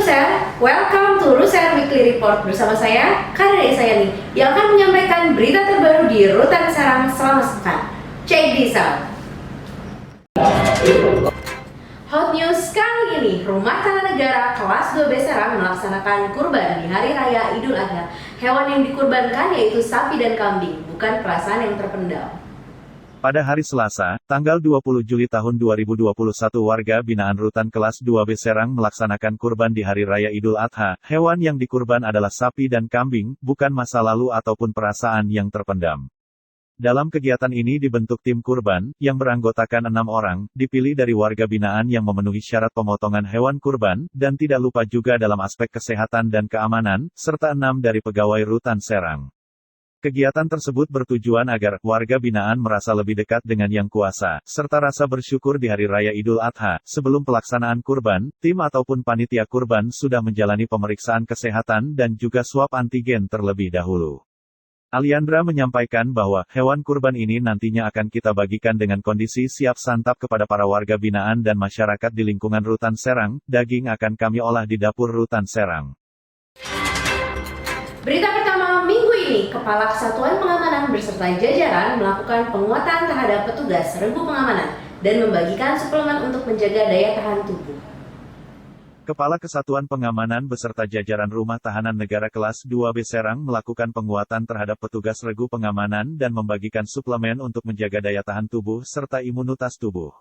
Ruser, welcome to Ruser Weekly Report bersama saya, Karina Isayani, yang akan menyampaikan berita terbaru di Rutan Serang selama sepekan. Check this out. Hot news kali ini, Rumah Tanah Negara kelas 2B Serang melaksanakan kurban di Hari Raya Idul Adha. Hewan yang dikurbankan yaitu sapi dan kambing, bukan perasaan yang terpendam. Pada hari Selasa, tanggal 20 Juli tahun 2021 warga binaan Rutan kelas 2B Serang melaksanakan kurban di Hari Raya Idul Adha. Hewan yang dikurban adalah sapi dan kambing, bukan masa lalu ataupun perasaan yang terpendam. Dalam kegiatan ini dibentuk tim kurban, yang beranggotakan 6 orang, dipilih dari warga binaan yang memenuhi syarat pemotongan hewan kurban, dan tidak lupa juga dalam aspek kesehatan dan keamanan, serta 6 dari pegawai Rutan Serang. Kegiatan tersebut bertujuan agar warga binaan merasa lebih dekat dengan Yang Kuasa, serta rasa bersyukur di Hari Raya Idul Adha. Sebelum pelaksanaan kurban, tim ataupun panitia kurban sudah menjalani pemeriksaan kesehatan dan juga swab antigen terlebih dahulu. Aliandra menyampaikan bahwa hewan kurban ini nantinya akan kita bagikan dengan kondisi siap santap kepada para warga binaan dan masyarakat di lingkungan Rutan Serang. Daging akan kami olah di dapur Rutan Serang. Berita pertama minggu ini, Kepala Kesatuan Pengamanan beserta jajaran melakukan penguatan terhadap petugas regu pengamanan dan membagikan suplemen untuk menjaga daya tahan tubuh. Kepala Kesatuan Pengamanan beserta jajaran Rumah Tahanan Negara kelas 2B Serang melakukan penguatan terhadap petugas regu pengamanan dan membagikan suplemen untuk menjaga daya tahan tubuh serta imunitas tubuh.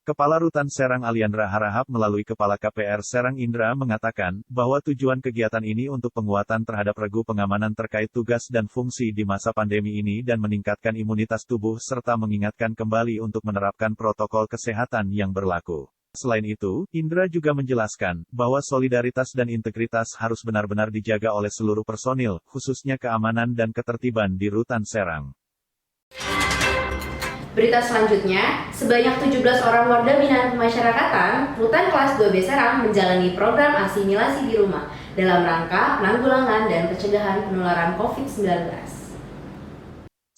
Kepala Rutan Serang Aliandra Harahap melalui Kepala KPR Serang Indra mengatakan, bahwa tujuan kegiatan ini untuk penguatan terhadap regu pengamanan terkait tugas dan fungsi di masa pandemi ini dan meningkatkan imunitas tubuh serta mengingatkan kembali untuk menerapkan protokol kesehatan yang berlaku. Selain itu, Indra juga menjelaskan, bahwa solidaritas dan integritas harus benar-benar dijaga oleh seluruh personil, khususnya keamanan dan ketertiban di Rutan Serang. Berita selanjutnya, sebanyak 17 orang warga binaan pemasyarakatan Rutan kelas 2B Serang menjalani program asimilasi di rumah dalam rangka penanggulangan dan pencegahan penularan COVID-19.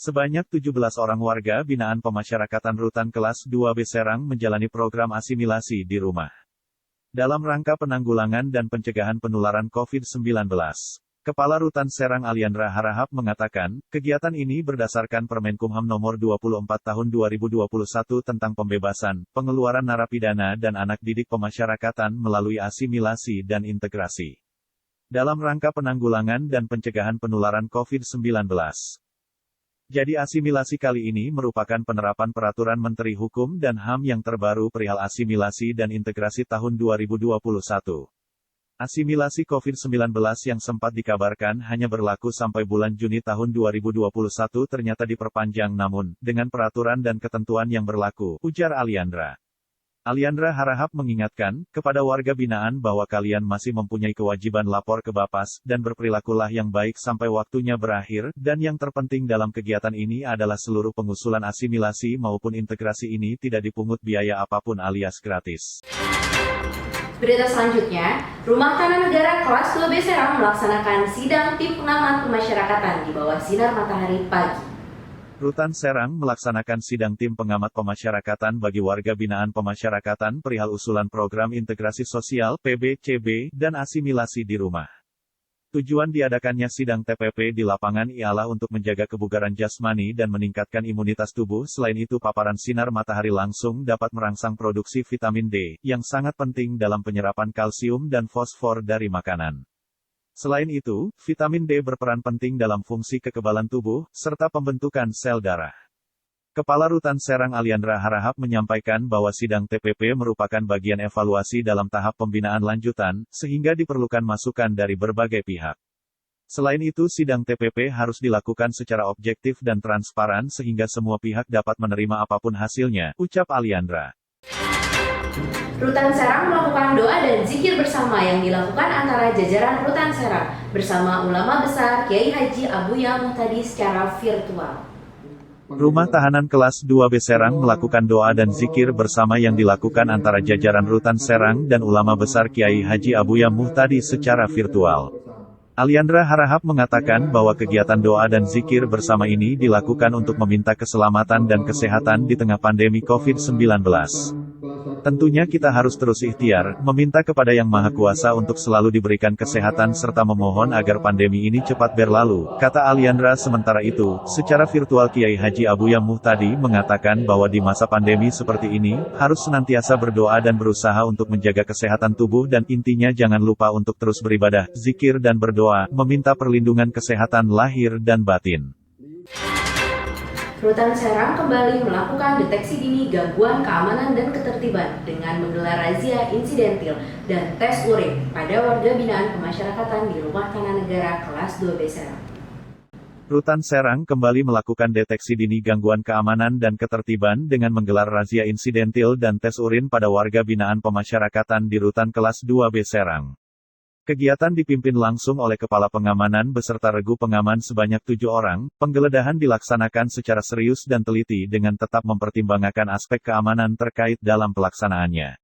Sebanyak 17 orang warga binaan pemasyarakatan Rutan kelas 2B Serang menjalani program asimilasi di rumah dalam rangka penanggulangan dan pencegahan penularan COVID-19. Kepala Rutan Serang Aliandra Harahap mengatakan, kegiatan ini berdasarkan Permenkumham Nomor 24 Tahun 2021 tentang pembebasan, pengeluaran narapidana dan anak didik pemasyarakatan melalui asimilasi dan integrasi. Dalam rangka penanggulangan dan pencegahan penularan COVID-19. Jadi asimilasi kali ini merupakan penerapan Peraturan Menteri Hukum dan HAM yang terbaru perihal asimilasi dan integrasi tahun 2021. Asimilasi COVID-19 yang sempat dikabarkan hanya berlaku sampai bulan Juni tahun 2021 ternyata diperpanjang namun, dengan peraturan dan ketentuan yang berlaku, ujar Aliandra. Aliandra Harahap mengingatkan, kepada warga binaan bahwa kalian masih mempunyai kewajiban lapor ke Bapas, dan berperilakulah yang baik sampai waktunya berakhir, dan yang terpenting dalam kegiatan ini adalah seluruh pengusulan asimilasi maupun integrasi ini tidak dipungut biaya apapun alias gratis. Berita selanjutnya, Rumah Tanah Negara kelas 2B Serang melaksanakan sidang tim pengamat pemasyarakatan di bawah sinar matahari pagi. Rutan Serang melaksanakan sidang tim pengamat pemasyarakatan bagi warga binaan pemasyarakatan perihal usulan program integrasi sosial (PBCB) dan asimilasi di rumah. Tujuan diadakannya sidang TPP di lapangan ialah untuk menjaga kebugaran jasmani dan meningkatkan imunitas tubuh. Selain itu paparan sinar matahari langsung dapat merangsang produksi vitamin D, yang sangat penting dalam penyerapan kalsium dan fosfor dari makanan. Selain itu, vitamin D berperan penting dalam fungsi kekebalan tubuh, serta pembentukan sel darah. Kepala Rutan Serang Aliandra Harahap menyampaikan bahwa sidang TPP merupakan bagian evaluasi dalam tahap pembinaan lanjutan, sehingga diperlukan masukan dari berbagai pihak. Selain itu sidang TPP harus dilakukan secara objektif dan transparan sehingga semua pihak dapat menerima apapun hasilnya, ucap Aliandra. Rutan Serang melakukan doa dan zikir bersama yang dilakukan antara jajaran Rutan Serang bersama ulama besar Kiai Haji Abuya Muhtadi secara virtual. Rumah Tahanan kelas 2B Serang melakukan doa dan zikir bersama yang dilakukan antara jajaran Rutan Serang dan ulama besar Kiai Haji Abuya Muhtadi secara virtual. Aliandra Harahap mengatakan bahwa kegiatan doa dan zikir bersama ini dilakukan untuk meminta keselamatan dan kesehatan di tengah pandemi COVID-19. Tentunya kita harus terus ikhtiar, meminta kepada Yang Maha Kuasa untuk selalu diberikan kesehatan serta memohon agar pandemi ini cepat berlalu, kata Aliandra. Sementara itu, secara virtual Kiai Haji Abuya Muhtadi mengatakan bahwa di masa pandemi seperti ini, harus senantiasa berdoa dan berusaha untuk menjaga kesehatan tubuh dan intinya jangan lupa untuk terus beribadah, zikir dan berdoa, meminta perlindungan kesehatan lahir dan batin. Rutan Serang kembali melakukan deteksi dini gangguan keamanan dan ketertiban dengan menggelar razia insidentil dan tes urin pada warga binaan pemasyarakatan di Rumah Tanah Negara kelas 2B Serang. Rutan Serang kembali melakukan deteksi dini gangguan keamanan dan ketertiban dengan menggelar razia insidentil dan tes urin pada warga binaan pemasyarakatan di Rutan kelas 2B Serang. Kegiatan dipimpin langsung oleh Kepala Pengamanan beserta regu pengaman sebanyak 7 orang. Penggeledahan dilaksanakan secara serius dan teliti dengan tetap mempertimbangkan aspek keamanan terkait dalam pelaksanaannya.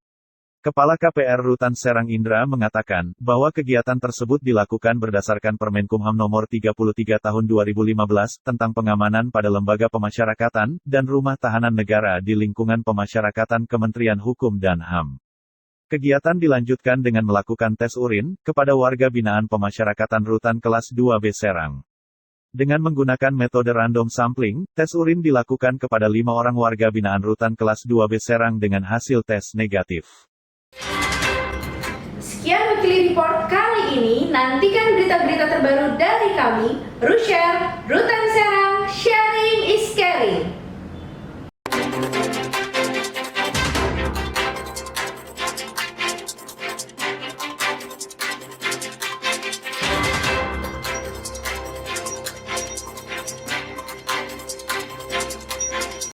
Kepala KPR Rutan Serang Indra mengatakan, bahwa kegiatan tersebut dilakukan berdasarkan Permenkumham Nomor 33 Tahun 2015, tentang pengamanan pada lembaga pemasyarakatan, dan rumah tahanan negara di lingkungan pemasyarakatan Kementerian Hukum dan HAM. Kegiatan dilanjutkan dengan melakukan tes urin, kepada warga binaan pemasyarakatan Rutan kelas 2B Serang. Dengan menggunakan metode random sampling, tes urin dilakukan kepada 5 orang warga binaan Rutan kelas 2B Serang dengan hasil tes negatif. Sekian Weekly Report kali ini, nantikan berita-berita terbaru dari kami, Rushare, Rutan Serang, Sharing is Caring.